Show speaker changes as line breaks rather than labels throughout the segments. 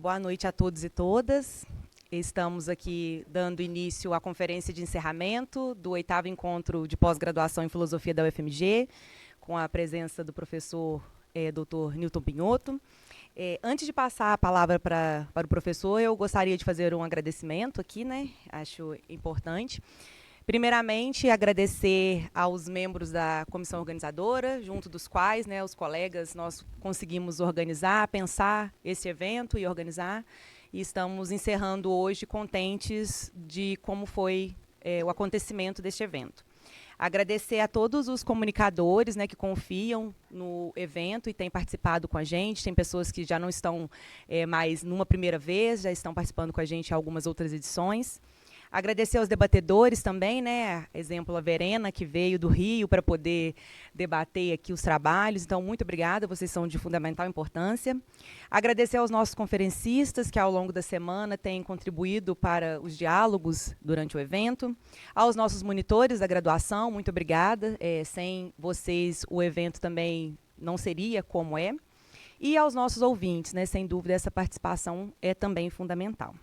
Boa noite a todos e todas. Estamos aqui dando início à conferência de encerramento do 8º encontro de pós-graduação em filosofia da UFMG, com a presença do professor Dr. Newton Pinhoto. Antes de passar a palavra para o professor, eu gostaria de fazer um agradecimento aqui, né? Acho importante. Primeiramente, agradecer aos membros da comissão organizadora, junto dos quais, né, os colegas, nós conseguimos organizar, pensar esse evento e organizar. E estamos encerrando hoje contentes de como foi o acontecimento deste evento. Agradecer a todos os comunicadores, né, que confiam no evento e têm participado com a gente. Tem pessoas que já não estão mais numa primeira vez, já estão participando com a gente em algumas outras edições. Agradecer aos debatedores também, né? Exemplo, a Verena, que veio do Rio para poder debater aqui os trabalhos. Então, muito obrigada, vocês são de fundamental importância. Agradecer aos nossos conferencistas, que ao longo da semana têm contribuído para os diálogos durante o evento. Aos nossos monitores da graduação, muito obrigada. Sem vocês, o evento também não seria como é. E aos nossos ouvintes, né? Sem dúvida, essa participação é também fundamental.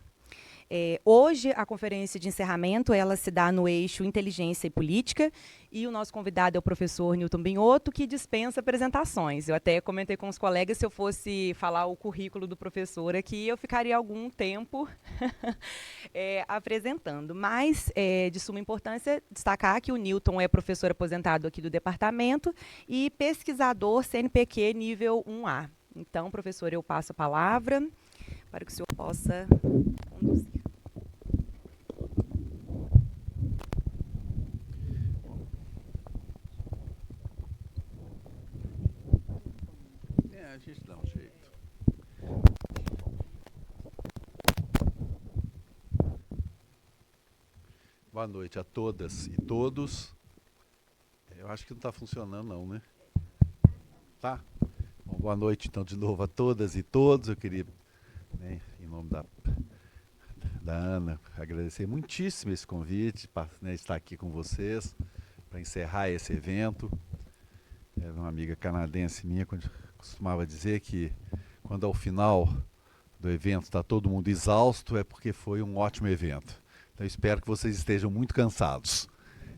Hoje, a conferência de encerramento ela se dá no eixo Inteligência e Política, e o nosso convidado é o professor Newton Pinhoto, que dispensa apresentações. Eu até comentei com os colegas, se eu fosse falar o currículo do professor aqui, eu ficaria algum tempo apresentando. Mas, de suma importância, destacar que o Newton é professor aposentado aqui do departamento e pesquisador CNPq nível 1A. Então, professor, eu passo a palavra para que o senhor possa conduzir.
A gente dá um jeito. Boa noite a todas e todos. Eu acho que não está funcionando não, né? Tá? Bom, boa noite então de novo a todas e todos. Eu queria, né, em nome da Ana, agradecer muitíssimo esse convite para, né, estar aqui com vocês para encerrar esse evento. Era uma amiga canadense minha quando costumava dizer que quando ao final do evento está todo mundo exausto, é porque foi um ótimo evento. Então eu espero que vocês estejam muito cansados,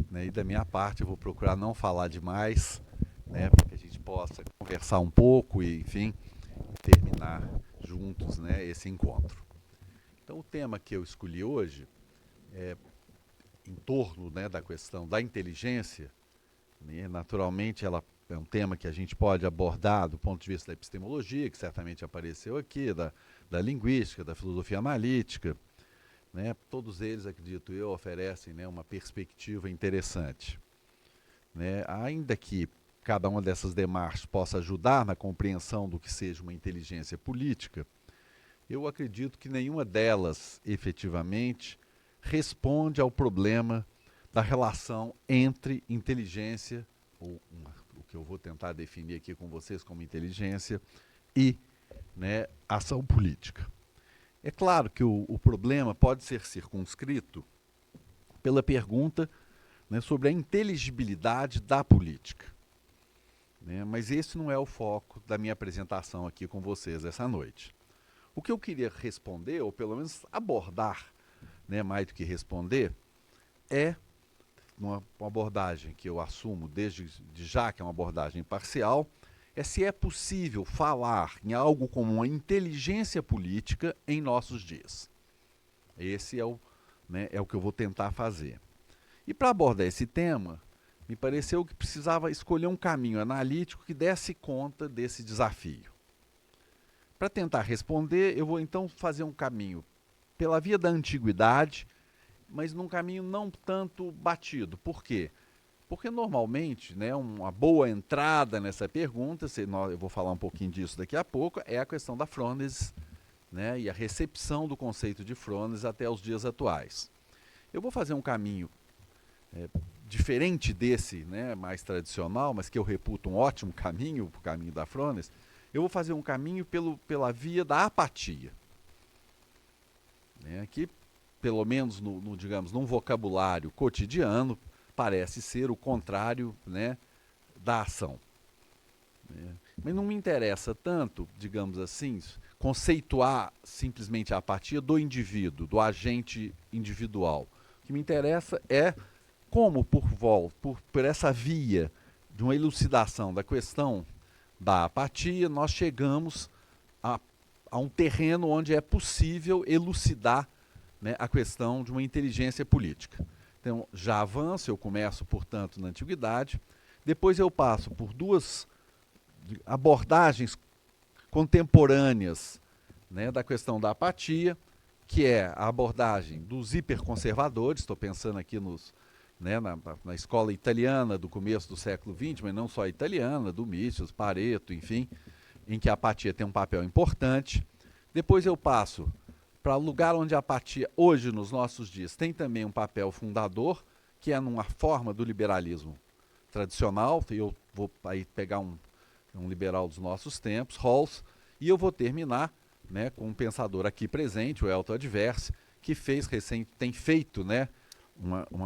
né? E da minha parte eu vou procurar não falar demais, né, para que a gente possa conversar um pouco e, enfim, terminar juntos, né, esse encontro. Então o tema que eu escolhi hoje é em torno, né, da questão da inteligência, né? Naturalmente ela é um tema que a gente pode abordar do ponto de vista da epistemologia, que certamente apareceu aqui, da linguística, da filosofia analítica, né? Todos eles, acredito eu, oferecem, né, uma perspectiva interessante, né? Ainda que cada uma dessas demarches possa ajudar na compreensão do que seja uma inteligência política, eu acredito que nenhuma delas, efetivamente, responde ao problema da relação entre inteligência, ou o que eu vou tentar definir aqui com vocês como inteligência, e, né, ação política. É claro que o problema pode ser circunscrito pela pergunta, né, sobre a inteligibilidade da política, né, mas esse não é o foco da minha apresentação aqui com vocês essa noite. O que eu queria responder, ou pelo menos abordar, né, mais do que responder, é uma abordagem que eu assumo desde já, que é uma abordagem parcial, é se é possível falar em algo como uma inteligência política em nossos dias. Esse é o, né, é o que eu vou tentar fazer. E para abordar esse tema, me pareceu que precisava escolher um caminho analítico que desse conta desse desafio. Para tentar responder, eu vou então fazer um caminho pela via da antiguidade, mas num caminho não tanto batido. Por quê? Porque normalmente, né, uma boa entrada nessa pergunta, eu vou falar um pouquinho disso daqui a pouco, é a questão da frônese, né, e a recepção do conceito de frônese até os dias atuais. Eu vou fazer um caminho diferente desse, né, mais tradicional, mas que eu reputo um ótimo caminho, o caminho da frônese. Eu vou fazer um caminho pela via da apatia, né, que, pelo menos digamos, num vocabulário cotidiano, parece ser o contrário, né, da ação, né. Mas não me interessa tanto, digamos assim, conceituar simplesmente a apatia do indivíduo, do agente individual. O que me interessa é como, por essa via de uma elucidação da questão da apatia, nós chegamos a um terreno onde é possível elucidar, né, a questão de uma inteligência política. Então, já avanço, eu começo, portanto, na antiguidade, depois eu passo por duas abordagens contemporâneas, né, da questão da apatia, que é a abordagem dos hiperconservadores, estou pensando aqui na escola italiana do começo do século XX, mas não só a italiana, do Mises, Pareto, enfim, em que a apatia tem um papel importante. Depois eu passo para o lugar onde a apatia, hoje, nos nossos dias, tem também um papel fundador, que é numa forma do liberalismo tradicional. Eu vou aí pegar um liberal dos nossos tempos, Rawls, e eu vou terminar, né, com um pensador aqui presente, o Elton Adverse, que tem feito, né,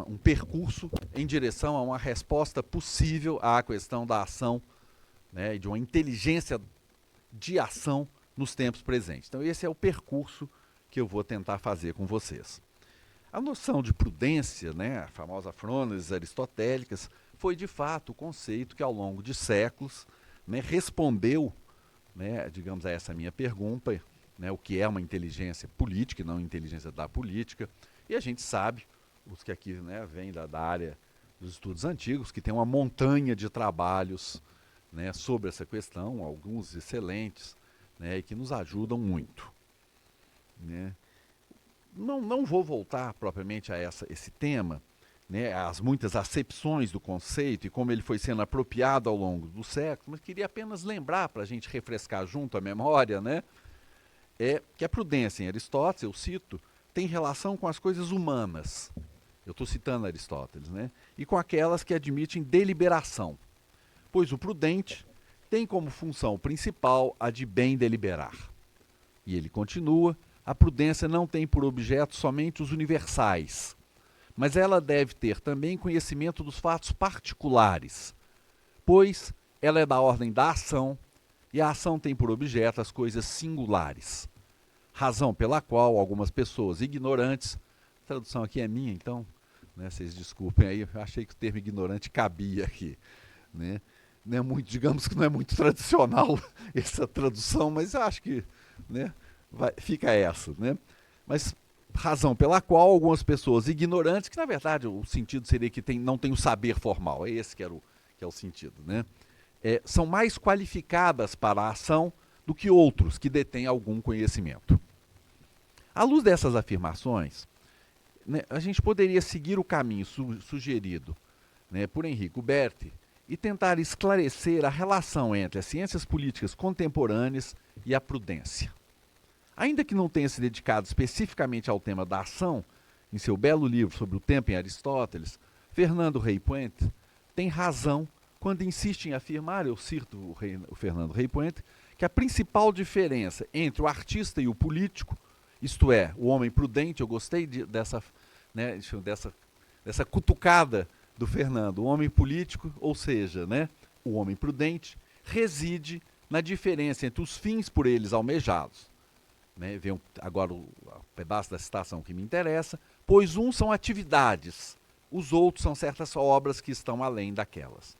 um percurso em direção a uma resposta possível à questão da ação, né, e de uma inteligência de ação nos tempos presentes. Então esse é o percurso que eu vou tentar fazer com vocês. A noção de prudência, né, a famosa frôneses aristotélicas, foi de fato o conceito que ao longo de séculos, né, respondeu, né, digamos, a essa minha pergunta, né, o que é uma inteligência política e não inteligência da política. E a gente sabe, os que aqui, né, vêm da área dos estudos antigos, que tem uma montanha de trabalhos, né, sobre essa questão, alguns excelentes, né, e que nos ajudam muito, né. Não vou voltar propriamente a esse tema, né, as muitas acepções do conceito e como ele foi sendo apropriado ao longo do século, mas queria apenas lembrar, para a gente refrescar junto a memória, né, que a prudência em Aristóteles, eu cito, tem relação com as coisas humanas. Eu estou citando Aristóteles, né, e com aquelas que admitem deliberação, pois o prudente tem como função principal a de bem deliberar. E ele continua: a prudência não tem por objeto somente os universais, mas ela deve ter também conhecimento dos fatos particulares, pois ela é da ordem da ação, e a ação tem por objeto as coisas singulares. Razão pela qual algumas pessoas ignorantes, a tradução aqui é minha, então, né, vocês desculpem aí, eu achei que o termo ignorante cabia aqui, né? Não é muito, digamos que não é muito tradicional essa tradução, mas eu acho que, né, fica essa, né? Mas razão pela qual algumas pessoas ignorantes, que na verdade o sentido seria que não tem o saber formal, é esse que é o sentido, né? São mais qualificadas para a ação do que outros que detêm algum conhecimento. À luz dessas afirmações, né, a gente poderia seguir o caminho sugerido, né, por Enrico Berti e tentar esclarecer a relação entre as ciências políticas contemporâneas e a prudência. Ainda que não tenha se dedicado especificamente ao tema da ação, em seu belo livro sobre o tempo em Aristóteles, Fernando Rey Puente tem razão quando insiste em afirmar, eu cito o Fernando Rey Puente, que a principal diferença entre o artista e o político, isto é, o homem prudente, eu gostei dessa cutucada do Fernando, o homem político, ou seja, né, o homem prudente, reside na diferença entre os fins por eles almejados. Né, vem agora o pedaço da citação que me interessa, pois uns são atividades, os outros são certas obras que estão além daquelas.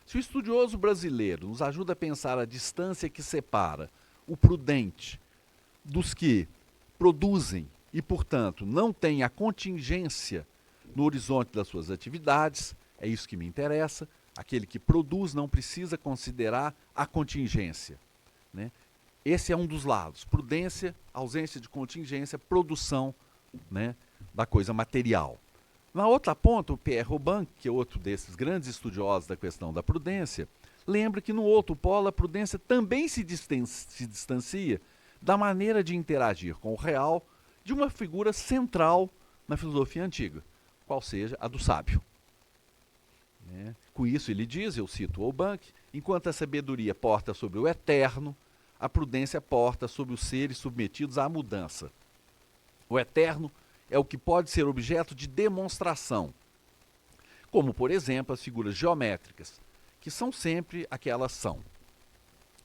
Se o estudioso brasileiro nos ajuda a pensar a distância que separa o prudente dos que produzem e, portanto, não têm a contingência no horizonte das suas atividades, é isso que me interessa, aquele que produz não precisa considerar a contingência, né? Esse é um dos lados, prudência, ausência de contingência, produção, né, da coisa material. Na outra ponta, o Pierre Robin, que é outro desses grandes estudiosos da questão da prudência, lembra que no outro polo a prudência também se distancia da maneira de interagir com o real de uma figura central na filosofia antiga, qual seja a do sábio. Né? Com isso ele diz, eu cito Robin, enquanto a sabedoria porta sobre o eterno, a prudência porta sobre os seres submetidos à mudança. O eterno é o que pode ser objeto de demonstração, como, por exemplo, as figuras geométricas, que são sempre aquelas são.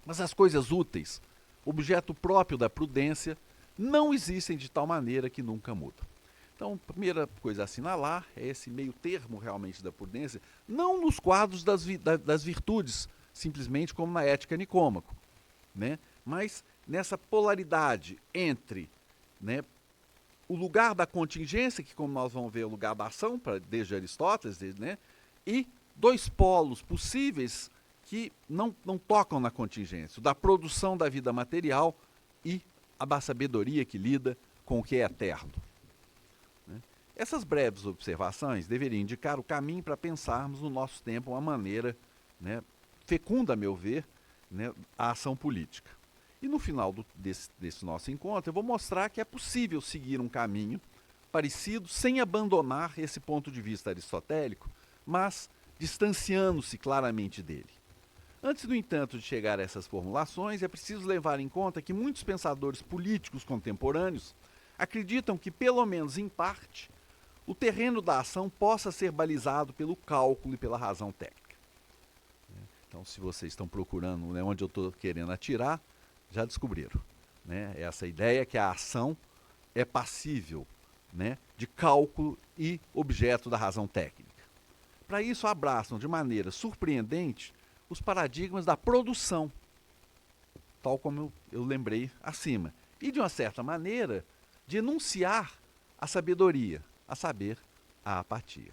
Mas as coisas úteis objeto próprio da prudência, não existem de tal maneira que nunca mudam. Então, a primeira coisa a assinalar é esse meio termo realmente da prudência, não nos quadros das virtudes, simplesmente como na Ética Nicômaco, né? Mas nessa polaridade entre, né, o lugar da contingência, que como nós vamos ver é o lugar da ação, desde Aristóteles, né, e dois polos possíveis que não tocam na contingência, o da produção da vida material e a da sabedoria que lida com o que é eterno. Essas breves observações deveriam indicar o caminho para pensarmos no nosso tempo uma maneira, né, fecunda, a meu ver, né, a ação política. E no final desse nosso encontro, eu vou mostrar que é possível seguir um caminho parecido sem abandonar esse ponto de vista aristotélico, mas distanciando-se claramente dele. Antes, no entanto, de chegar a essas formulações, é preciso levar em conta que muitos pensadores políticos contemporâneos acreditam que, pelo menos em parte, o terreno da ação possa ser balizado pelo cálculo e pela razão técnica. Então, se vocês estão procurando, né, onde eu estou querendo atirar, já descobriram, né, essa ideia que a ação é passível, né, de cálculo e objeto da razão técnica. Para isso, abraçam de maneira surpreendente os paradigmas da produção, tal como eu lembrei acima, e, de uma certa maneira, de enunciar a sabedoria, a saber, a apatia.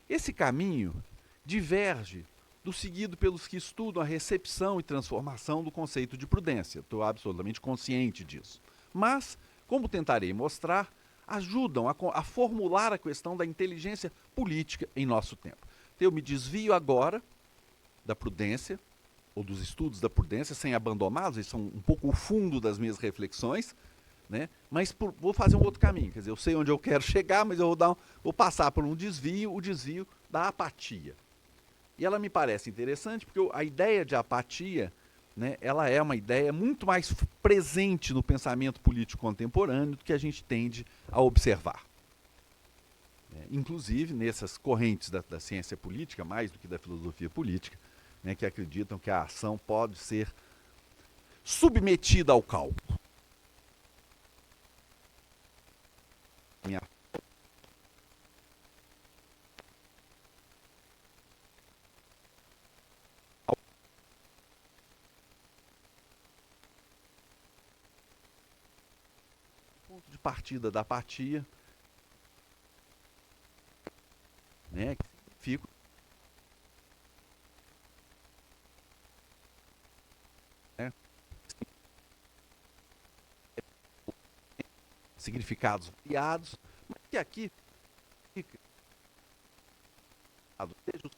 Esse caminho diverge do seguido pelos que estudam a recepção e transformação do conceito de prudência. Estou absolutamente consciente disso. Mas, como tentarei mostrar, ajudam a formular a questão da inteligência política em nosso tempo. Então, eu me desvio agora da prudência, ou dos estudos da prudência, sem abandoná-los, eles são um pouco o fundo das minhas reflexões, né? Mas vou fazer um outro caminho, quer dizer, eu sei onde eu quero chegar, mas eu vou passar por um desvio, o desvio da apatia. E ela me parece interessante porque a ideia de apatia, né, ela é uma ideia muito mais presente no pensamento político contemporâneo do que a gente tende a observar. Inclusive nessas correntes da ciência política, mais do que da filosofia política, né, que acreditam que a ação pode ser submetida ao cálculo. Ponto de partida da apatia, né, que significa significados variados, mas que aqui fica desde os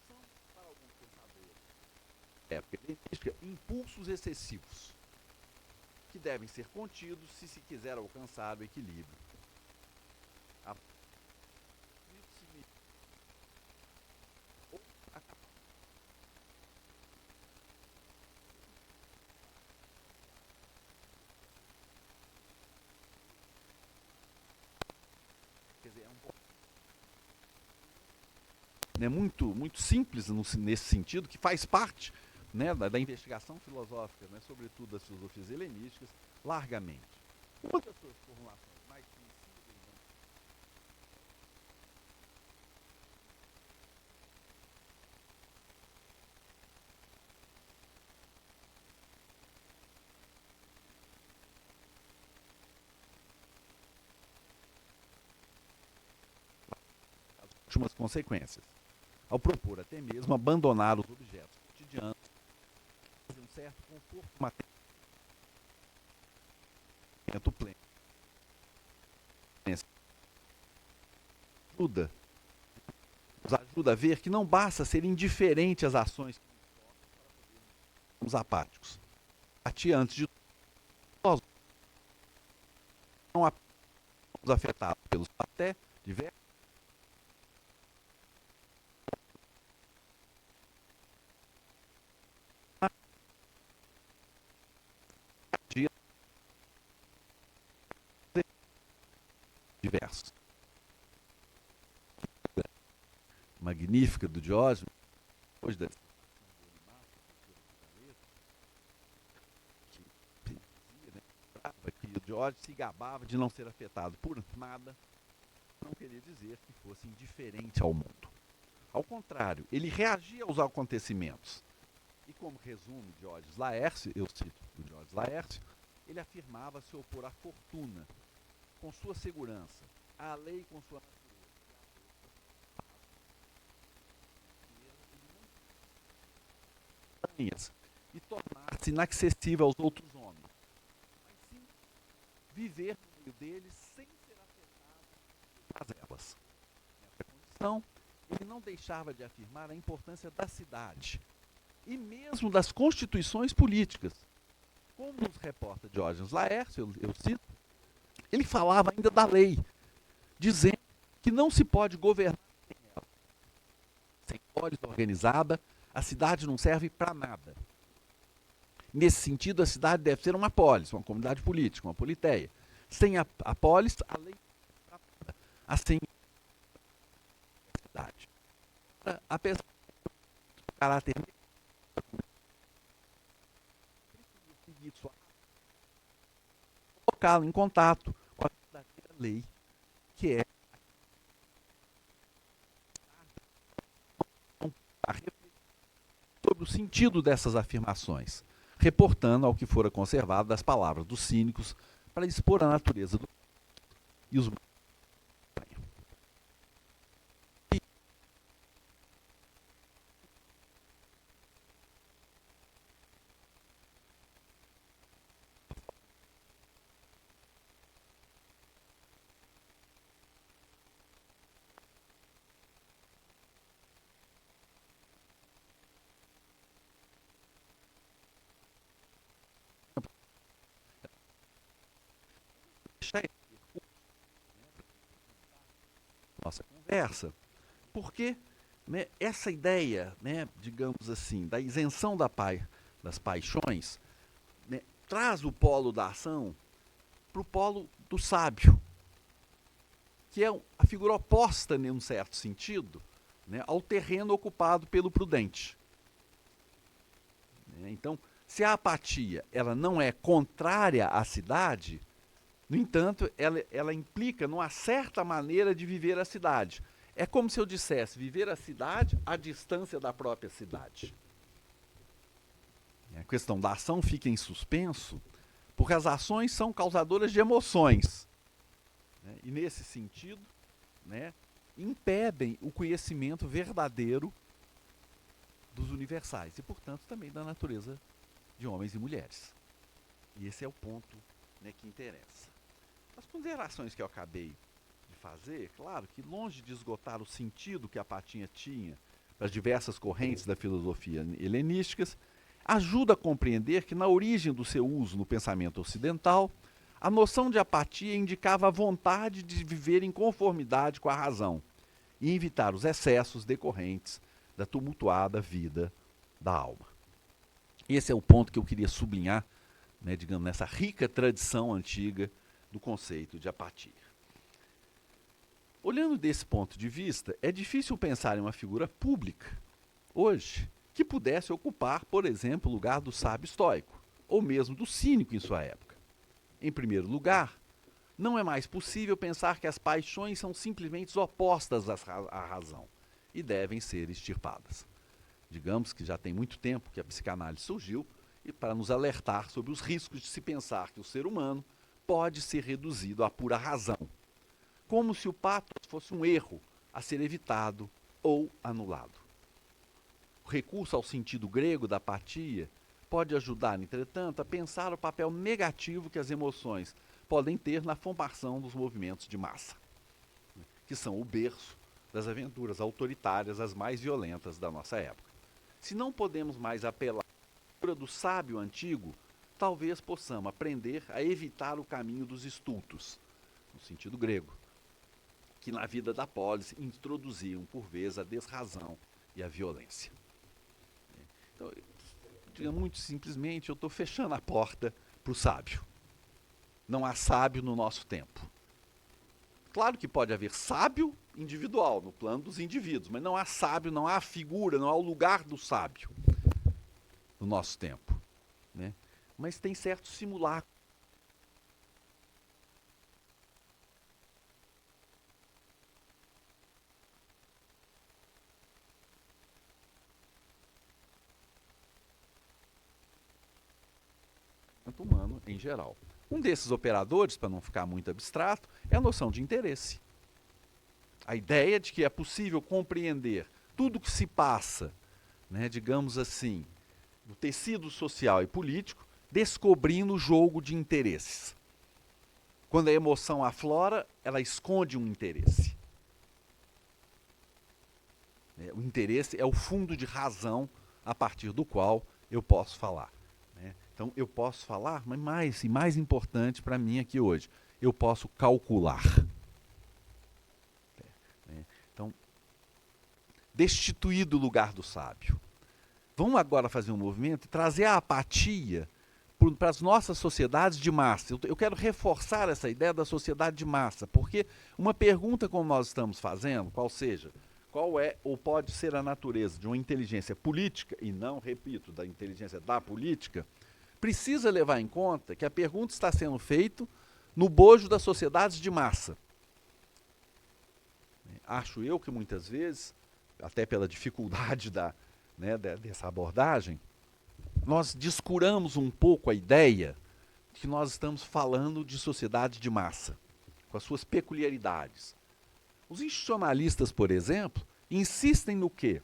são para alguns pensadores época helenística impulsos excessivos que devem ser contidos se quiser alcançar o equilíbrio. Quer dizer, é um pouco, né, muito simples nesse sentido, que faz parte, né, da investigação filosófica, né, sobretudo das filosofias helenísticas, largamente. Uma das suas formulações mais conhecidas, as últimas consequências, ao propor até mesmo abandonar os objetos cotidianos, um certo conforto material pleno. Nos ajuda a ver que não basta ser indiferente às ações que nos apáticos. Apatia, antes de nós não somos afetados pelos até diversos magnífica do Diógenes, depois da que o George se gabava de não ser afetado por nada, não queria dizer que fosse indiferente ao mundo. Ao contrário, ele reagia aos acontecimentos. E como resume Georges Laércio, eu cito o Georges Laércio, ele afirmava se opor à fortuna com sua segurança, à lei com sua natureza, e tornar-se inaccessível aos outros homens, mas sim viver no meio deles sem ser afetado por elas. Nessa condição, ele não deixava de afirmar a importância da cidade e mesmo das constituições políticas. Como nos reporta Diógenes Laércio, eu cito, ele falava ainda da lei, dizendo que não se pode governar sem ela. Sem polis organizada, a cidade não serve para nada. Nesse sentido, a cidade deve ser uma polis, uma comunidade política, uma politeia. Sem a polis, a lei não serve para nada. Assim, a cidade. Apesar do caráter colocá-lo em contato com a verdadeira lei, que é a refletir sobre o sentido dessas afirmações, reportando ao que fora conservado das palavras dos cínicos para expor a natureza do e os nossa conversa, porque, né, essa ideia, né, digamos assim, da isenção das paixões, né, traz o polo da ação para o polo do sábio, que é a figura oposta, em um certo sentido, né, ao terreno ocupado pelo prudente. Então, se a apatia ela não é contrária à cidade, no entanto, ela implica numa certa maneira de viver a cidade. É como se eu dissesse viver a cidade à distância da própria cidade. A questão da ação fica em suspenso, porque as ações são causadoras de emoções. Né? E, nesse sentido, né, impedem o conhecimento verdadeiro dos universais e, portanto, também da natureza de homens e mulheres. E esse é o ponto, né, que interessa. As ponderações que eu acabei de fazer, claro que longe de esgotar o sentido que a apatia tinha para as diversas correntes da filosofia helenísticas, ajuda a compreender que na origem do seu uso no pensamento ocidental, a noção de apatia indicava a vontade de viver em conformidade com a razão e evitar os excessos decorrentes da tumultuada vida da alma. Esse é o ponto que eu queria sublinhar, né, digamos, nessa rica tradição antiga do conceito de apatia. Olhando desse ponto de vista, é difícil pensar em uma figura pública, hoje, que pudesse ocupar, por exemplo, o lugar do sábio estoico, ou mesmo do cínico em sua época. Em primeiro lugar, não é mais possível pensar que as paixões são simplesmente opostas à razão e devem ser extirpadas. Digamos que já tem muito tempo que a psicanálise surgiu e para nos alertar sobre os riscos de se pensar que o ser humano pode ser reduzido à pura razão, como se o pathos fosse um erro a ser evitado ou anulado. O recurso ao sentido grego da apatia pode ajudar, entretanto, a pensar o papel negativo que as emoções podem ter na formação dos movimentos de massa, que são o berço das aventuras autoritárias as mais violentas da nossa época. Se não podemos mais apelar à figura do sábio antigo, talvez possamos aprender a evitar o caminho dos estultos, no sentido grego, que na vida da polis introduziam, por vezes, a desrazão e a violência. Então, muito simplesmente, eu estou fechando a porta para o sábio. Não há sábio no nosso tempo. Claro que pode haver sábio individual, no plano dos indivíduos, mas não há sábio, não há figura, não há o lugar do sábio no nosso tempo, né? Mas tem certos simulacros. Humano em geral. Um desses operadores, para não ficar muito abstrato, é a noção de interesse. A ideia de que é possível compreender tudo o que se passa, né, digamos assim, no tecido social e político, descobrindo o jogo de interesses. Quando a emoção aflora, ela esconde um interesse. O interesse é o fundo de razão a partir do qual eu posso falar. Então, eu posso falar, mas mais importante para mim aqui hoje, eu posso calcular. Então, destituir do lugar do sábio. Vamos agora fazer um movimento e trazer a apatia para as nossas sociedades de massa. Eu quero reforçar essa ideia da sociedade de massa, porque uma pergunta como nós estamos fazendo, qual é ou pode ser a natureza de uma inteligência política, e não, repito, da inteligência da política, precisa levar em conta que a pergunta está sendo feita no bojo das sociedades de massa. Acho eu que muitas vezes, até pela dificuldade dessa abordagem, nós descuramos um pouco a ideia de que nós estamos falando de sociedade de massa, com as suas peculiaridades. Os institucionalistas, por exemplo, insistem no quê?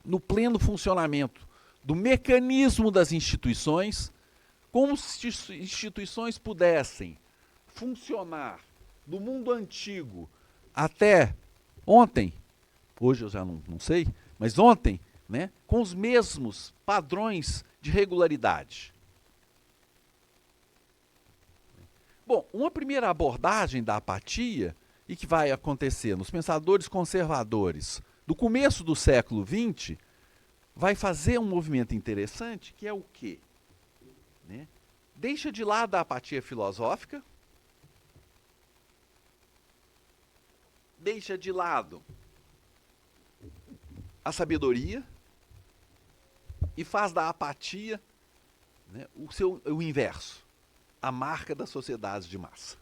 No pleno funcionamento do mecanismo das instituições, como se instituições pudessem funcionar do mundo antigo até ontem, hoje eu já não sei, mas ontem, né, com os mesmos padrões de regularidade. Bom, uma primeira abordagem da apatia, e que vai acontecer nos pensadores conservadores do começo do século XX, vai fazer um movimento interessante, que é o quê? Né? Deixa de lado a apatia filosófica, deixa de lado a sabedoria e faz da apatia, né, o inverso, a marca das sociedades de massa.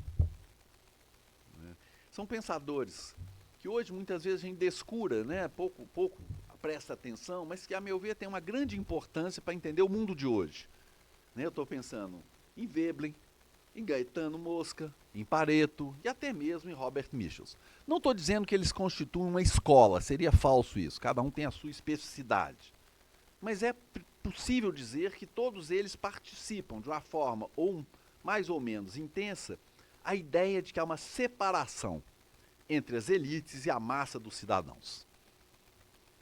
Né? São pensadores que hoje muitas vezes a gente descura, né, pouco presta atenção, mas que, a meu ver, tem uma grande importância para entender o mundo de hoje. Né? Eu estou pensando em Veblen, em Gaetano Mosca, em Pareto e até mesmo em Robert Michels. Não estou dizendo que eles constituem uma escola, seria falso isso, cada um tem a sua especificidade. Mas é possível dizer que todos eles participam de uma forma mais ou menos intensa a ideia de que há uma separação entre as elites e a massa dos cidadãos.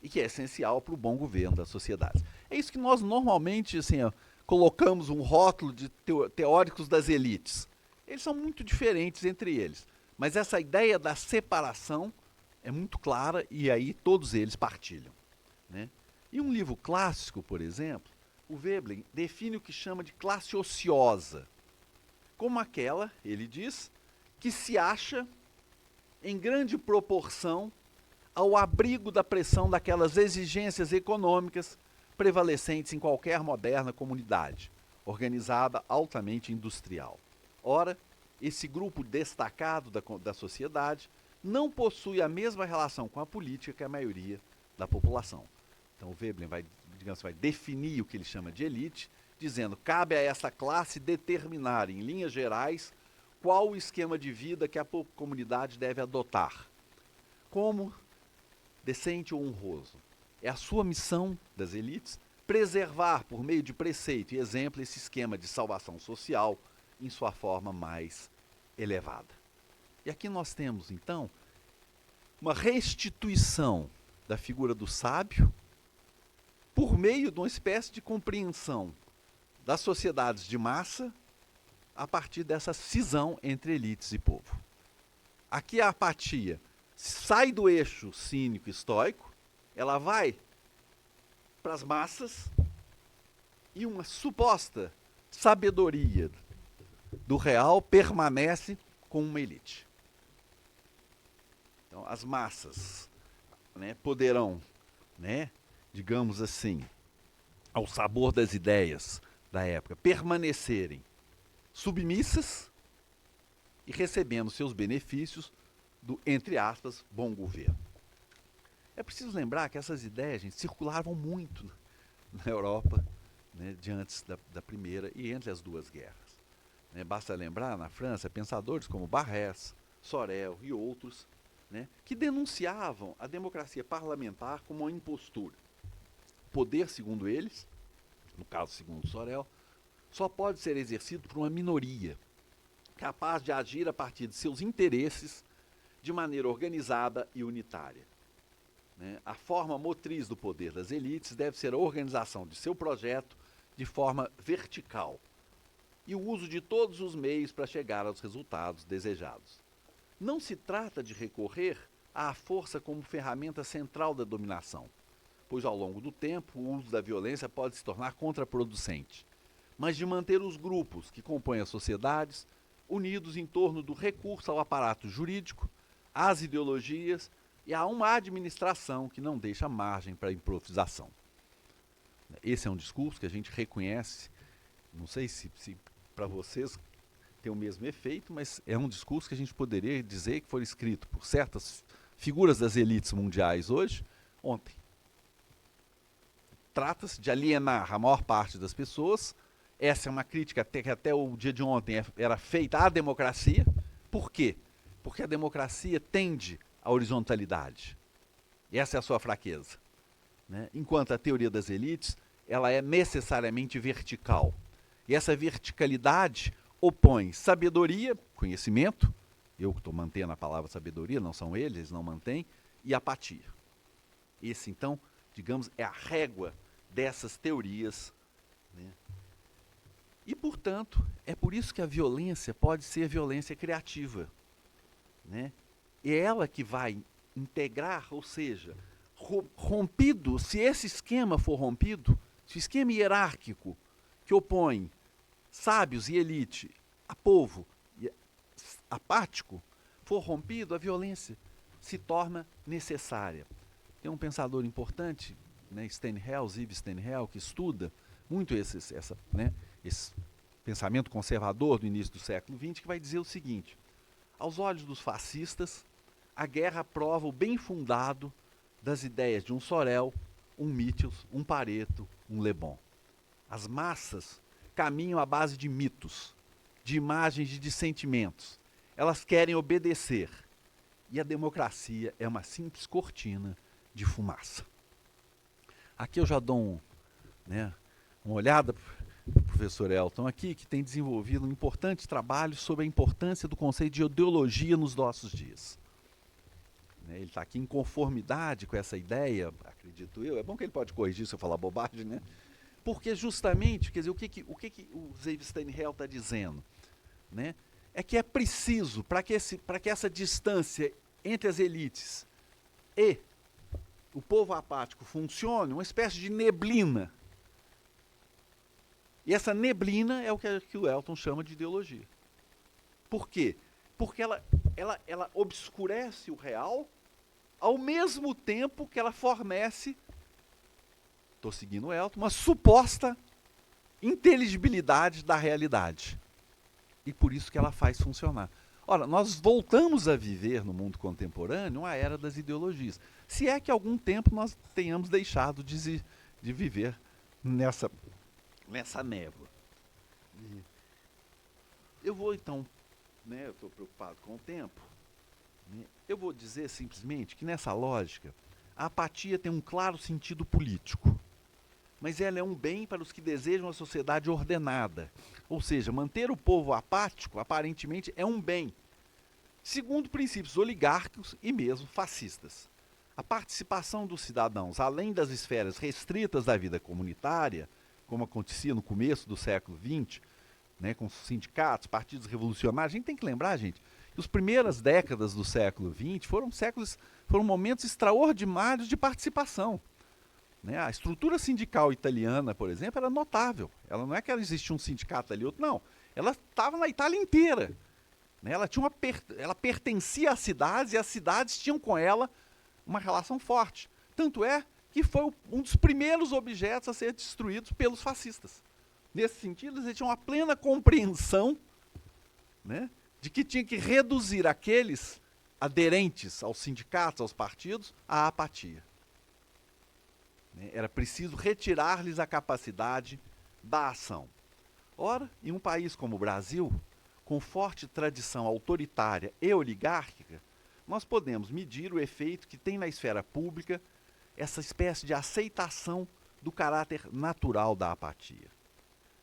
E que é essencial para o bom governo das sociedades. É isso que nós normalmente assim, colocamos um rótulo de teóricos das elites. Eles são muito diferentes entre eles, mas essa ideia da separação é muito clara e aí todos eles partilham. Né? E um livro clássico, por exemplo, o Veblen define o que chama de classe ociosa, como aquela, ele diz, que se acha em grande proporção ao abrigo da pressão daquelas exigências econômicas prevalecentes em qualquer moderna comunidade, organizada altamente industrial. Ora, esse grupo destacado da sociedade não possui a mesma relação com a política que a maioria da população. Então, o Veblen vai definir o que ele chama de elite, dizendo que cabe a essa classe determinar, em linhas gerais, qual o esquema de vida que a comunidade deve adotar. Como decente ou honroso. É a sua missão das elites preservar, por meio de preceito e exemplo, esse esquema de salvação social em sua forma mais elevada. E aqui nós temos, então, uma restituição da figura do sábio por meio de uma espécie de compreensão das sociedades de massa a partir dessa cisão entre elites e povo. Aqui a apatia sai do eixo cínico estoico, ela vai para as massas e uma suposta sabedoria do real permanece com uma elite. Então Então, as massas, né, poderão, né, digamos assim, ao sabor das ideias da época, permanecerem submissas e recebendo seus benefícios do, entre aspas, bom governo. É preciso lembrar que essas ideias, gente, circulavam muito na Europa, né, diante da Primeira e entre as duas guerras. Né, basta lembrar, na França, pensadores como Barrès, Sorel e outros, né, que denunciavam a democracia parlamentar como uma impostura. O poder, segundo eles, no caso segundo Sorel, só pode ser exercido por uma minoria, capaz de agir a partir de seus interesses de maneira organizada e unitária. Né? A forma motriz do poder das elites deve ser a organização de seu projeto de forma vertical e o uso de todos os meios para chegar aos resultados desejados. Não se trata de recorrer à força como ferramenta central da dominação, pois ao longo do tempo o uso da violência pode se tornar contraproducente, mas de manter os grupos que compõem as sociedades unidos em torno do recurso ao aparato jurídico, às ideologias e a uma administração que não deixa margem para a improvisação. Esse é um discurso que a gente reconhece, não sei se para vocês tem o mesmo efeito, mas é um discurso que a gente poderia dizer que foi escrito por certas figuras das elites mundiais hoje, ontem. Trata-se de alienar a maior parte das pessoas. Essa é uma crítica que até o dia de ontem era feita à democracia. Por quê? Porque a democracia tende à horizontalidade. E essa é a sua fraqueza. Né? Enquanto a teoria das elites, ela é necessariamente vertical. E essa verticalidade opõe sabedoria, conhecimento, eu que estou mantendo a palavra sabedoria, não são eles não mantêm, e apatia. Esse, então, digamos, é a régua dessas teorias. Né? E, portanto, é por isso que a violência pode ser violência criativa. Né? É ela que vai integrar, ou seja, rompido, se esse esquema for rompido, se o esquema hierárquico que opõe sábios e elite a povo apático for rompido, a violência se torna necessária. Tem um pensador importante, né, Yves Stenhel, que estuda muito esse pensamento conservador do início do século XX, que vai dizer o seguinte: aos olhos dos fascistas, a guerra prova o bem fundado das ideias de um Sorel, um Mitchell, um Pareto, um Le Bon. As massas caminham à base de mitos, de imagens e de sentimentos. Elas querem obedecer. E a democracia é uma simples cortina de fumaça. Aqui eu já dou uma olhada para o professor Elton aqui, que tem desenvolvido um importante trabalho sobre a importância do conceito de ideologia nos nossos dias. Ele está aqui em conformidade com essa ideia, acredito eu. É bom que ele pode corrigir se eu falar bobagem, né? Porque justamente, quer dizer, o que o Yves Stenhel está dizendo? Né? É que é preciso, para que essa distância entre as elites e o povo apático funcione, uma espécie de neblina. E essa neblina é o que o Elton chama de ideologia. Por quê? Porque ela obscurece o real, ao mesmo tempo que ela fornece, estou seguindo o Elton, uma suposta inteligibilidade da realidade. E por isso que ela faz funcionar. Ora, nós voltamos a viver no mundo contemporâneo uma era das ideologias. Se é que algum tempo nós tenhamos deixado de viver nessa névoa. Eu vou então, eu estou preocupado com o tempo, eu vou dizer simplesmente que nessa lógica, a apatia tem um claro sentido político. Mas ela é um bem para os que desejam uma sociedade ordenada. Ou seja, manter o povo apático, aparentemente, é um bem, segundo princípios oligárquicos e mesmo fascistas. A participação dos cidadãos, além das esferas restritas da vida comunitária, como acontecia no começo do século XX, com os sindicatos, partidos revolucionários, a gente tem que lembrar, gente, que as primeiras décadas do século XX foram momentos extraordinários de participação. A estrutura sindical italiana, por exemplo, era notável. Ela não é que existia um sindicato ali, outro, não. Ela estava na Itália inteira. né? Ela pertencia às cidades e as cidades tinham com ela uma relação forte. Tanto é que foi um dos primeiros objetos a ser destruídos pelos fascistas. Nesse sentido, eles tinham uma plena compreensão, né, de que tinha que reduzir aqueles aderentes aos sindicatos, aos partidos, à apatia. Era preciso retirar-lhes a capacidade da ação. Ora, em um país como o Brasil, com forte tradição autoritária e oligárquica, nós podemos medir o efeito que tem na esfera pública essa espécie de aceitação do caráter natural da apatia.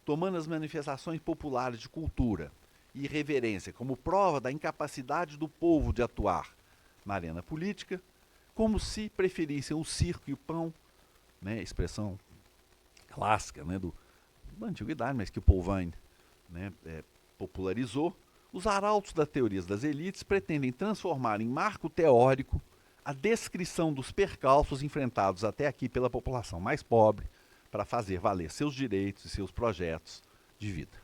Tomando as manifestações populares de cultura e irreverência como prova da incapacidade do povo de atuar na arena política, como se preferissem o circo e o pão, né, expressão clássica, né, da antiguidade, mas que o Paul Vine, né, popularizou. Os arautos das teorias das elites pretendem transformar em marco teórico a descrição dos percalços enfrentados até aqui pela população mais pobre para fazer valer seus direitos e seus projetos de vida.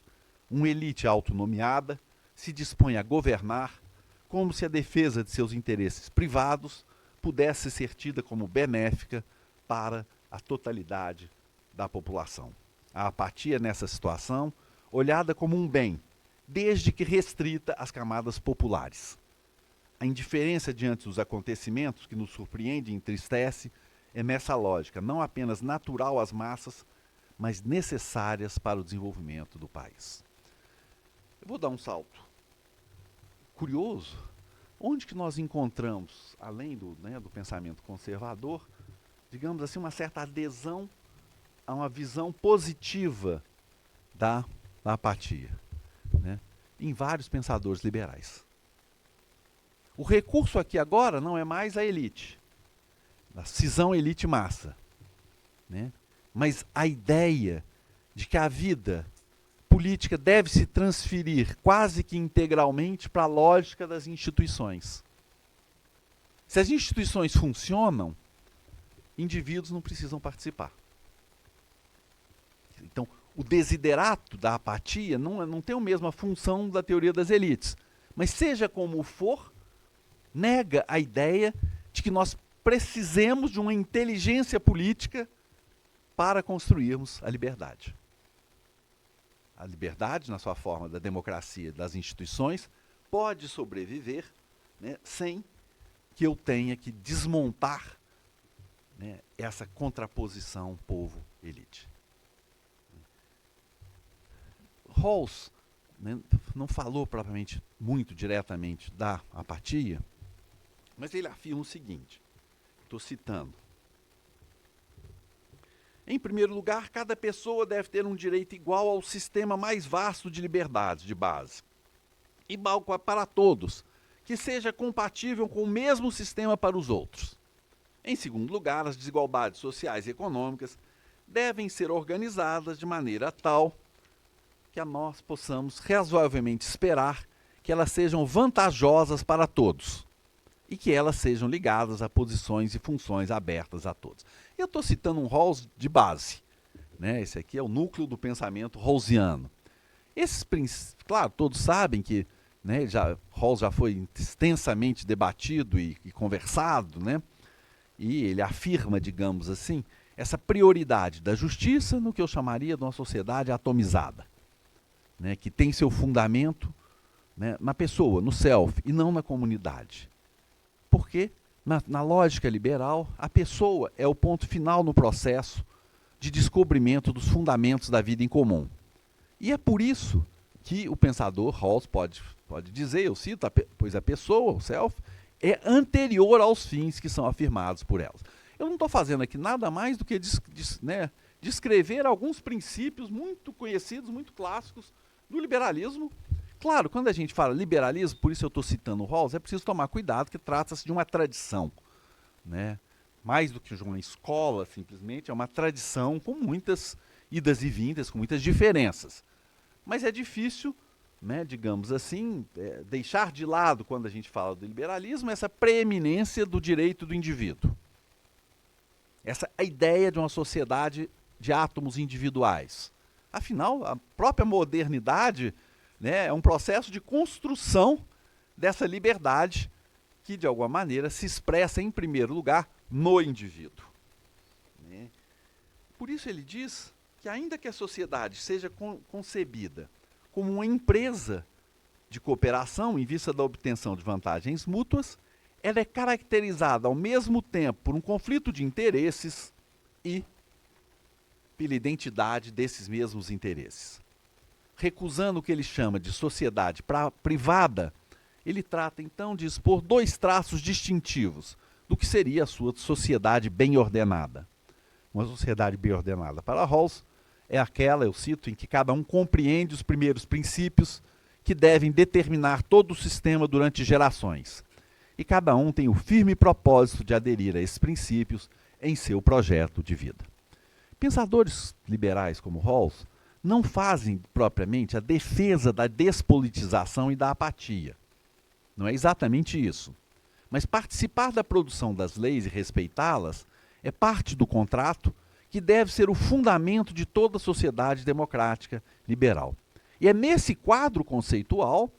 Uma elite autonomeada se dispõe a governar como se a defesa de seus interesses privados pudesse ser tida como benéfica para a totalidade da população. A apatia nessa situação, olhada como um bem, desde que restrita às camadas populares. A indiferença diante dos acontecimentos que nos surpreende e entristece é nessa lógica, não apenas natural às massas, mas necessárias para o desenvolvimento do país. Eu vou dar um salto curioso. Onde que nós encontramos, além do pensamento conservador, digamos assim, uma certa adesão a uma visão positiva da apatia, né? Em vários pensadores liberais. O recurso aqui agora não é mais a elite, a cisão elite-massa, né? Mas a ideia de que a vida política deve se transferir quase que integralmente para a lógica das instituições. Se as instituições funcionam, indivíduos não precisam participar. Então, o desiderato da apatia não tem a mesma função da teoria das elites. Mas seja como for, nega a ideia de que nós precisemos de uma inteligência política para construirmos a liberdade. A liberdade, na sua forma da democracia das instituições, pode sobreviver, né, sem que eu tenha que desmontar, né, essa contraposição povo-elite. Rawls, né, não falou propriamente muito diretamente da apatia, mas ele afirma o seguinte, estou citando: em primeiro lugar, cada pessoa deve ter um direito igual ao sistema mais vasto de liberdades de base, igual para todos, que seja compatível com o mesmo sistema para os outros. Em segundo lugar, as desigualdades sociais e econômicas devem ser organizadas de maneira tal que nós possamos razoavelmente esperar que elas sejam vantajosas para todos e que elas sejam ligadas a posições e funções abertas a todos. Eu estou citando um Rawls de base, né? Esse aqui é o núcleo do pensamento rawlsiano. Esses princípios, claro, todos sabem que, né, Rawls já foi extensamente debatido e conversado, né? E ele afirma, digamos assim, essa prioridade da justiça no que eu chamaria de uma sociedade atomizada, né, que tem seu fundamento, né, na pessoa, no self, e não na comunidade. Porque, na lógica liberal, a pessoa é o ponto final no processo de descobrimento dos fundamentos da vida em comum. E é por isso que o pensador Rawls pode dizer, eu cito, pois a pessoa, o self, é anterior aos fins que são afirmados por elas. Eu não estou fazendo aqui nada mais do que descrever alguns princípios muito conhecidos, muito clássicos do liberalismo. Claro, quando a gente fala liberalismo, por isso eu estou citando o Rawls, é preciso tomar cuidado, que trata-se de uma tradição, né? Mais do que de uma escola, simplesmente, é uma tradição com muitas idas e vindas, com muitas diferenças. Mas é difícil, né, digamos assim, deixar de lado, quando a gente fala do liberalismo, essa preeminência do direito do indivíduo. A ideia de uma sociedade de átomos individuais. Afinal, a própria modernidade, né? É um processo de construção dessa liberdade que, de alguma maneira, se expressa, em primeiro lugar, no indivíduo. Né? Por isso ele diz que, ainda que a sociedade seja concebida como uma empresa de cooperação em vista da obtenção de vantagens mútuas, ela é caracterizada ao mesmo tempo por um conflito de interesses e pela identidade desses mesmos interesses. Recusando o que ele chama de sociedade privada, ele trata então de expor dois traços distintivos do que seria a sua sociedade bem ordenada. Uma sociedade bem ordenada para Rawls é aquela, eu cito, em que cada um compreende os primeiros princípios que devem determinar todo o sistema durante gerações. E cada um tem o firme propósito de aderir a esses princípios em seu projeto de vida. Pensadores liberais como Rawls não fazem propriamente a defesa da despolitização e da apatia. Não é exatamente isso. Mas participar da produção das leis e respeitá-las é parte do contrato que deve ser o fundamento de toda sociedade democrática liberal. E é nesse quadro conceitual,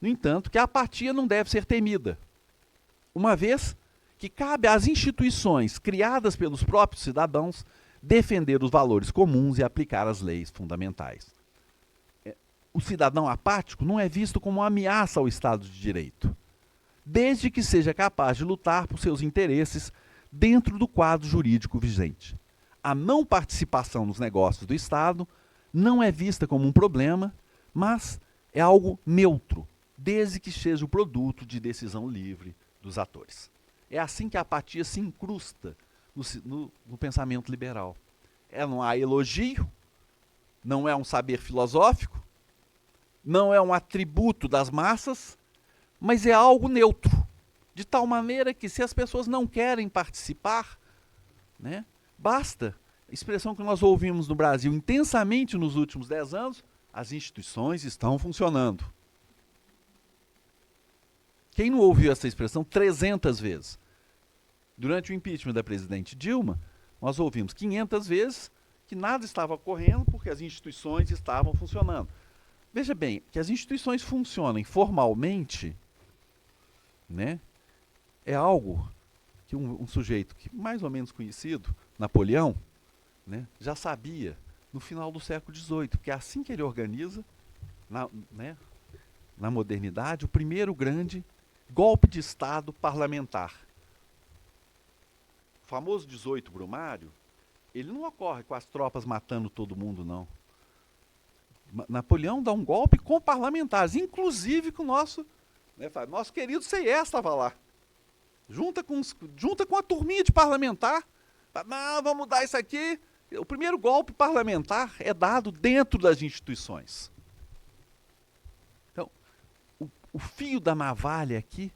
no entanto, que a apatia não deve ser temida, uma vez que cabe às instituições criadas pelos próprios cidadãos defender os valores comuns e aplicar as leis fundamentais. O cidadão apático não é visto como uma ameaça ao Estado de Direito, desde que seja capaz de lutar por seus interesses dentro do quadro jurídico vigente. A não participação nos negócios do Estado não é vista como um problema, mas é algo neutro, desde que seja o produto de decisão livre dos atores. É assim que a apatia se incrusta no pensamento liberal. Não há elogio, não é um saber filosófico, não é um atributo das massas, mas é algo neutro, de tal maneira que, se as pessoas não querem participar, né, basta a expressão que nós ouvimos no Brasil intensamente nos últimos 10 anos: as instituições estão funcionando. Quem não ouviu essa expressão 300 vezes? Durante o impeachment da presidente Dilma, nós ouvimos 500 vezes que nada estava ocorrendo porque as instituições estavam funcionando. Veja bem, que as instituições funcionem formalmente, né, é algo que um sujeito que mais ou menos conhecido, Napoleão, né, já sabia no final do século XVIII, que é assim que ele organiza, na modernidade, o primeiro grande golpe de Estado parlamentar. O famoso 18 Brumário, ele não ocorre com as tropas matando todo mundo, não. Napoleão dá um golpe com parlamentares, inclusive com o nosso querido CIE estava lá. Junta com a turminha de parlamentar. Não, vamos mudar isso aqui. O primeiro golpe parlamentar é dado dentro das instituições. Então, o fio da navalha aqui,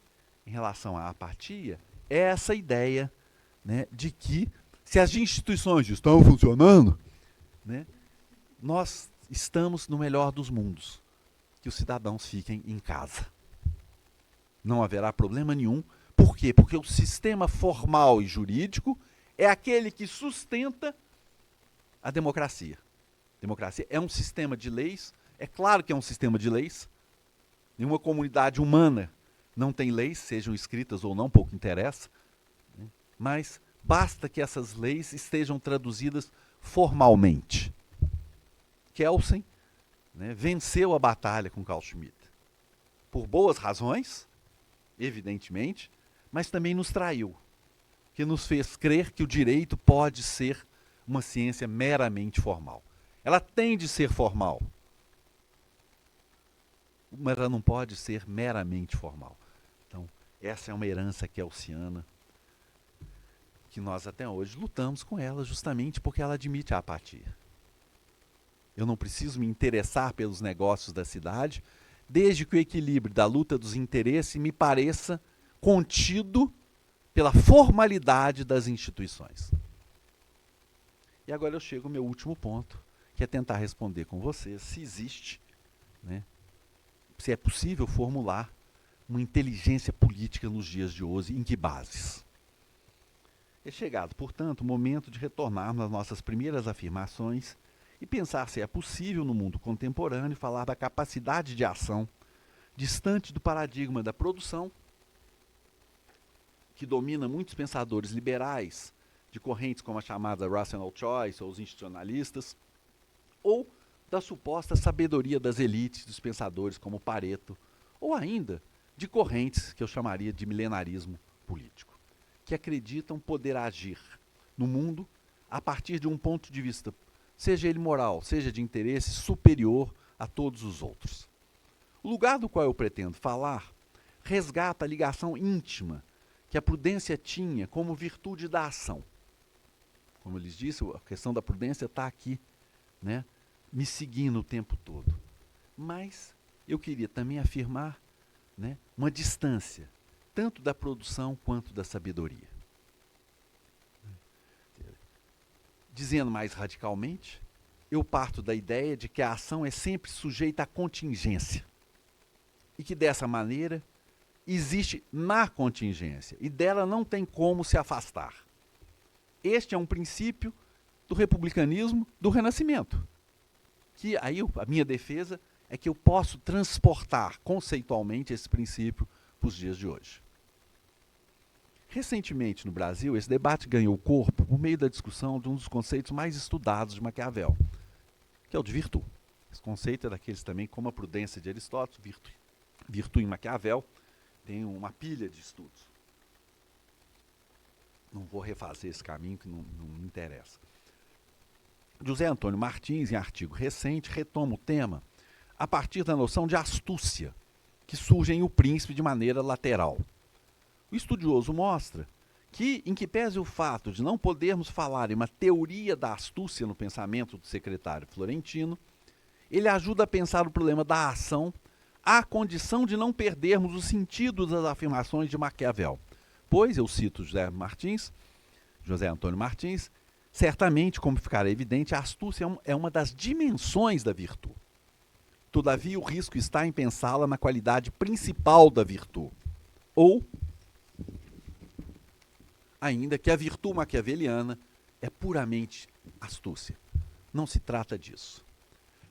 em relação à apatia, é essa ideia, né, de que, se as instituições estão funcionando, né, nós estamos no melhor dos mundos, que os cidadãos fiquem em casa. Não haverá problema nenhum. Por quê? Porque o sistema formal e jurídico é aquele que sustenta a democracia. A democracia é um sistema de leis, é claro que é um sistema de leis. Nenhuma comunidade humana não tem leis, sejam escritas ou não, pouco interessa, né? Mas basta que essas leis estejam traduzidas formalmente. Kelsen, né, venceu a batalha com Carl Schmitt, por boas razões, evidentemente, mas também nos traiu, que nos fez crer que o direito pode ser uma ciência meramente formal. Ela tem de ser formal, mas ela não pode ser meramente formal. Então, essa é uma herança kelsiana que nós até hoje lutamos com ela, justamente porque ela admite a apatia. Eu não preciso me interessar pelos negócios da cidade, desde que o equilíbrio da luta dos interesses me pareça contido pela formalidade das instituições. E agora eu chego ao meu último ponto, que é tentar responder com vocês se existe, né, se é possível formular uma inteligência política nos dias de hoje, em que bases. É chegado, portanto, o momento de retornarmos às nossas primeiras afirmações e pensar se é possível, no mundo contemporâneo, falar da capacidade de ação distante do paradigma da produção, que domina muitos pensadores liberais de correntes como a chamada rational choice ou os institucionalistas, ou da suposta sabedoria das elites, dos pensadores como Pareto, ou ainda de correntes que eu chamaria de milenarismo político, que acreditam poder agir no mundo a partir de um ponto de vista, seja ele moral, seja de interesse superior a todos os outros. O lugar do qual eu pretendo falar resgata a ligação íntima que a prudência tinha como virtude da ação. Como eu lhes disse, a questão da prudência está aqui, né, me seguindo o tempo todo. Mas eu queria também afirmar, né, uma distância, tanto da produção quanto da sabedoria. Dizendo mais radicalmente, eu parto da ideia de que a ação é sempre sujeita à contingência. E que dessa maneira existe na contingência e dela não tem como se afastar. Este é um princípio do republicanismo do Renascimento. Que aí a minha defesa é que eu posso transportar conceitualmente esse princípio para os dias de hoje. Recentemente no Brasil, esse debate ganhou corpo por meio da discussão de um dos conceitos mais estudados de Maquiavel, que é o de virtude. Esse conceito é daqueles também como a prudência de Aristóteles, virtude em Maquiavel, tem uma pilha de estudos. Não vou refazer esse caminho que não me interessa. José Antônio Martins, em artigo recente, retoma o tema a partir da noção de astúcia, que surge em O Príncipe de maneira lateral. O estudioso mostra que, em que pese o fato de não podermos falar em uma teoria da astúcia no pensamento do secretário florentino, ele ajuda a pensar o problema da ação à condição de não perdermos o sentido das afirmações de Maquiavel. Pois, eu cito José Antônio Martins, certamente, como ficará evidente, a astúcia é uma das dimensões da virtude. Todavia, o risco está em pensá-la na qualidade principal da virtude. Ou, ainda que a virtude maquiaveliana é puramente astúcia. Não se trata disso.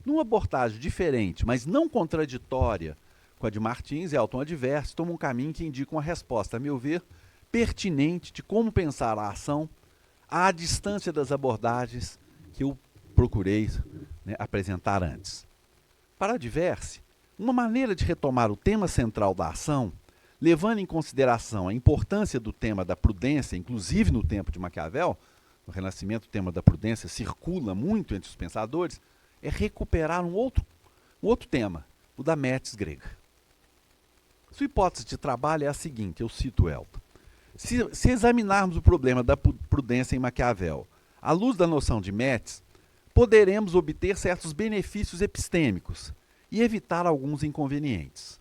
Numa abordagem diferente, mas não contraditória com a de Martins, Elton adverso toma um caminho que indica uma resposta, a meu ver, pertinente de como pensar a ação à distância das abordagens que eu procurei, né, apresentar antes. Para adverso, uma maneira de retomar o tema central da ação, levando em consideração a importância do tema da prudência, inclusive no tempo de Maquiavel, no Renascimento o tema da prudência circula muito entre os pensadores, é recuperar um outro tema, o da metis grega. Sua hipótese de trabalho é a seguinte, eu cito Elton. Se examinarmos o problema da prudência em Maquiavel, à luz da noção de metis, poderemos obter certos benefícios epistêmicos e evitar alguns inconvenientes.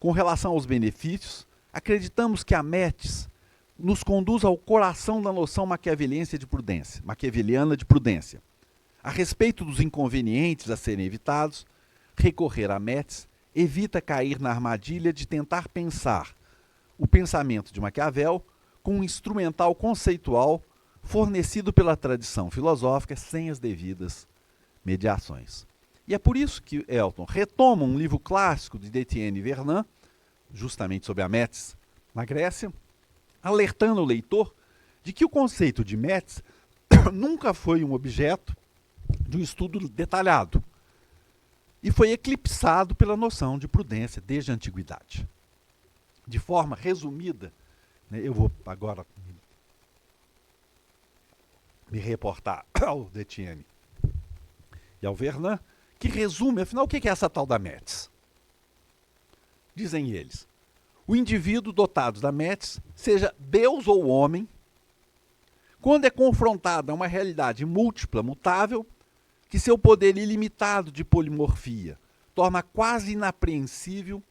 Com relação aos benefícios, acreditamos que a metis nos conduz ao coração da noção maquiaveliana de prudência. A respeito dos inconvenientes a serem evitados, recorrer à metis evita cair na armadilha de tentar pensar o pensamento de Maquiavel com um instrumental conceitual fornecido pela tradição filosófica sem as devidas mediações. E é por isso que Elton retoma um livro clássico de Etienne Vernon, justamente sobre a metis na Grécia, alertando o leitor de que o conceito de metis nunca foi um objeto de um estudo detalhado e foi eclipsado pela noção de prudência desde a antiguidade. De forma resumida, né, eu vou agora me reportar ao Etienne e ao Vernon, que resume, afinal, o que é essa tal da metis? Dizem eles, o indivíduo dotado da metis, seja Deus ou homem, quando é confrontado a uma realidade múltipla, mutável, que seu poder ilimitado de polimorfia torna quase inapreensível,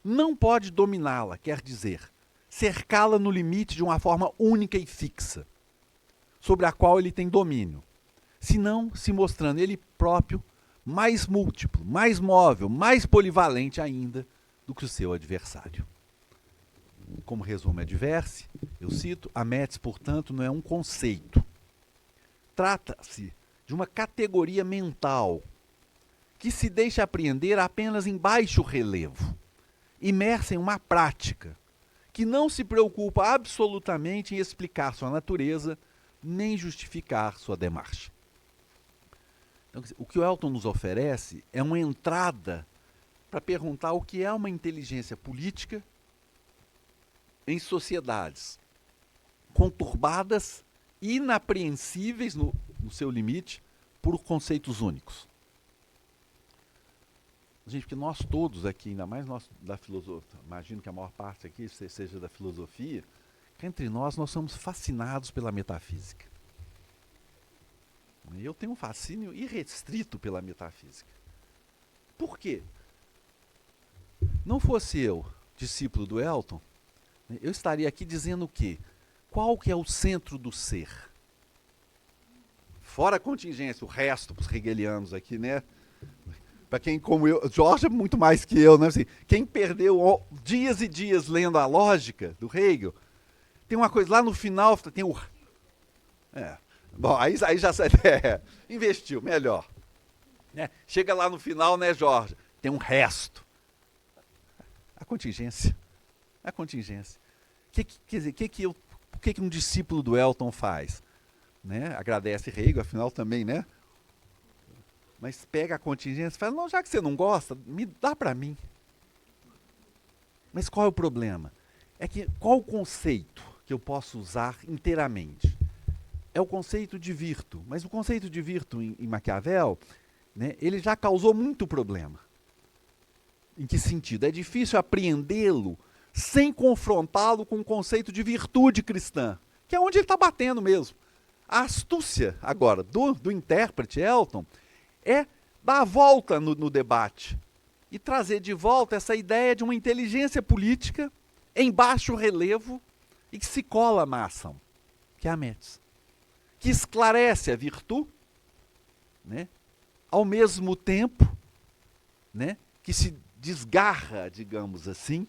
não pode dominá-la, quer dizer, cercá-la no limite de uma forma única e fixa, sobre a qual ele tem domínio, senão se mostrando ele próprio mais múltiplo, mais móvel, mais polivalente ainda do que o seu adversário. Como resumo adverso, eu cito, a metis, portanto, não é um conceito. Trata-se de uma categoria mental que se deixa apreender apenas em baixo relevo, imersa em uma prática que não se preocupa absolutamente em explicar sua natureza nem justificar sua demarcha. Então, o que o Elton nos oferece é uma entrada para perguntar o que é uma inteligência política em sociedades conturbadas, inapreensíveis no seu limite, por conceitos únicos. Gente, porque nós todos aqui, ainda mais nós da filosofia, imagino que a maior parte aqui seja da filosofia, que entre nós somos fascinados pela metafísica. Eu tenho um fascínio irrestrito pela metafísica. Por quê? Não fosse eu, discípulo do Elton, eu estaria aqui dizendo o quê? Qual que é o centro do ser? Fora a contingência, o resto, para os hegelianos aqui, né? Para quem, como eu, Jorge é muito mais que eu, né? Assim, quem perdeu dias e dias lendo a lógica do Hegel, tem uma coisa lá no final, tem o... Bom, aí já investiu, melhor. Né? Chega lá no final, né, Jorge? Tem um resto. A contingência. A contingência. Quer dizer, o que um discípulo do Elton faz? Né? Agradece Hegel, afinal também, né? Mas pega a contingência e fala, não, já que você não gosta, me dá para mim. Mas qual é o problema? É que qual o conceito que eu posso usar inteiramente? É o conceito de virtu. Mas o conceito de virtu em Maquiavel, né, ele já causou muito problema. Em que sentido? É difícil apreendê-lo sem confrontá-lo com o conceito de virtude cristã, que é onde ele está batendo mesmo. A astúcia, agora, do intérprete Elton, é dar a volta no debate e trazer de volta essa ideia de uma inteligência política em baixo relevo e que se cola à má ação, que é a Métis, que esclarece a virtude, né, ao mesmo tempo, né, que se desgarra, digamos assim,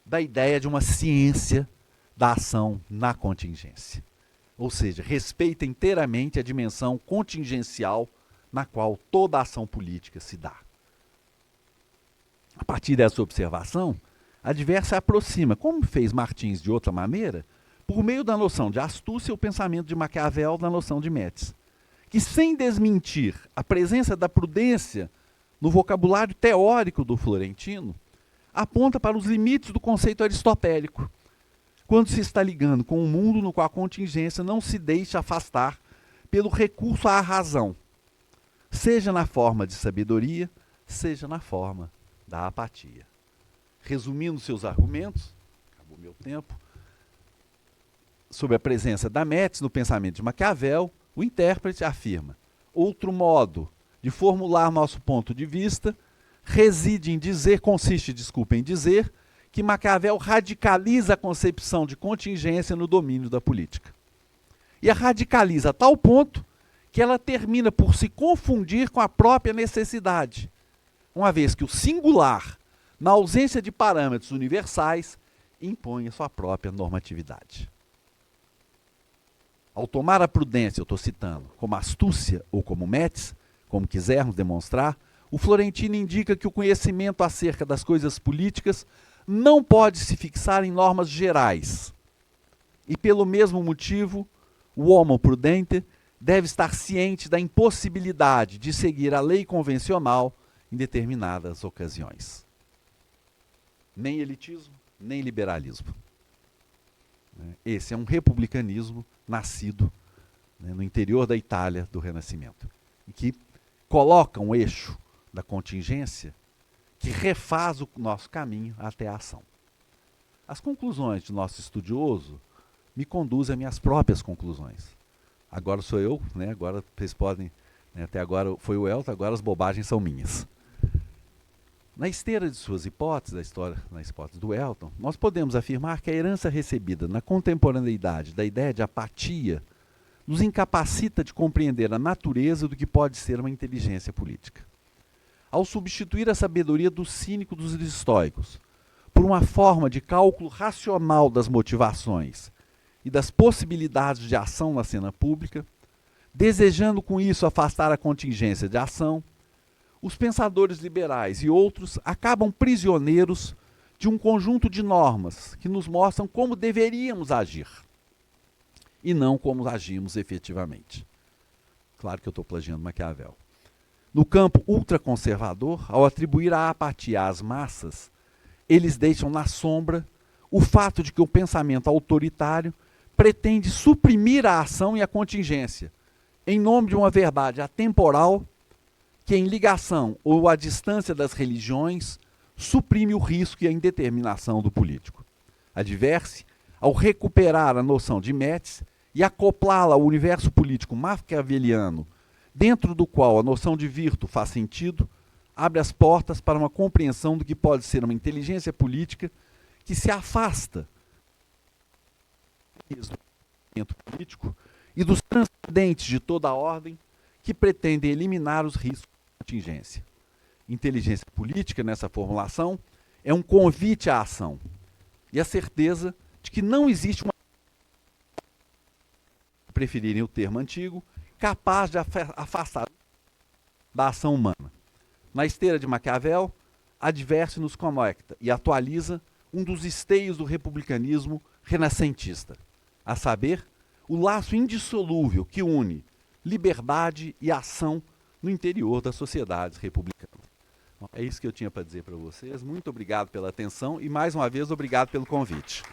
da ideia de uma ciência da ação na contingência. Ou seja, respeita inteiramente a dimensão contingencial na qual toda a ação política se dá. A partir dessa observação, a Adversa aproxima, como fez Martins de outra maneira, por meio da noção de astúcia, o pensamento de Maquiavel da noção de Métis, que sem desmentir a presença da prudência no vocabulário teórico do Florentino, aponta para os limites do conceito aristotélico, quando se está ligando com um mundo no qual a contingência não se deixa afastar pelo recurso à razão, seja na forma de sabedoria, seja na forma da apatia. Resumindo seus argumentos, acabou meu tempo, sobre a presença da Métis no pensamento de Maquiavel, o intérprete afirma: outro modo de formular nosso ponto de vista reside em dizer, consiste, desculpa, em dizer que Maquiavel radicaliza a concepção de contingência no domínio da política. E a radicaliza a tal ponto que ela termina por se confundir com a própria necessidade, uma vez que o singular, na ausência de parâmetros universais, impõe a sua própria normatividade. Ao tomar a prudência, eu estou citando, como astúcia ou como Métis, como quisermos demonstrar, o Florentino indica que o conhecimento acerca das coisas políticas não pode se fixar em normas gerais. E pelo mesmo motivo, o homo prudente deve estar ciente da impossibilidade de seguir a lei convencional em determinadas ocasiões. Nem elitismo, nem liberalismo. Esse é um republicanismo nascido, né, no interior da Itália do Renascimento, e que coloca um eixo da contingência que refaz o nosso caminho até a ação. As conclusões do nosso estudioso me conduzem às minhas próprias conclusões. Agora sou eu, né, agora vocês podem, né, até agora foi o Elton, agora as bobagens são minhas. Na esteira de suas hipóteses, na hipótese do Elton, nós podemos afirmar que a herança recebida na contemporaneidade da ideia de apatia nos incapacita de compreender a natureza do que pode ser uma inteligência política. Ao substituir a sabedoria do cínico dos estoicos por uma forma de cálculo racional das motivações e das possibilidades de ação na cena pública, desejando com isso afastar a contingência de ação, os pensadores liberais e outros acabam prisioneiros de um conjunto de normas que nos mostram como deveríamos agir e não como agimos efetivamente. Claro que eu estou plagiando Maquiavel. No campo ultraconservador, ao atribuir a apatia às massas, eles deixam na sombra o fato de que o pensamento autoritário pretende suprimir a ação e a contingência, em nome de uma verdade atemporal que, em ligação ou à distância das religiões, suprime o risco e a indeterminação do político. Adverse, ao recuperar a noção de Metz e acoplá-la ao universo político maquiaveliano, dentro do qual a noção de virtu faz sentido, abre as portas para uma compreensão do que pode ser uma inteligência política que se afasta do pensamento político e dos transcendentes de toda a ordem que pretendem eliminar os riscos de contingência. Inteligência política, nessa formulação, é um convite à ação e a certeza de que não existe uma, preferirem o termo antigo, capaz de afastar da ação humana. Na esteira de Maquiavel, Adverse nos conecta e atualiza um dos esteios do republicanismo renascentista, a saber, o laço indissolúvel que une liberdade e ação no interior das sociedades republicanas. É isso que eu tinha para dizer para vocês. Muito obrigado pela atenção e, mais uma vez, obrigado pelo convite.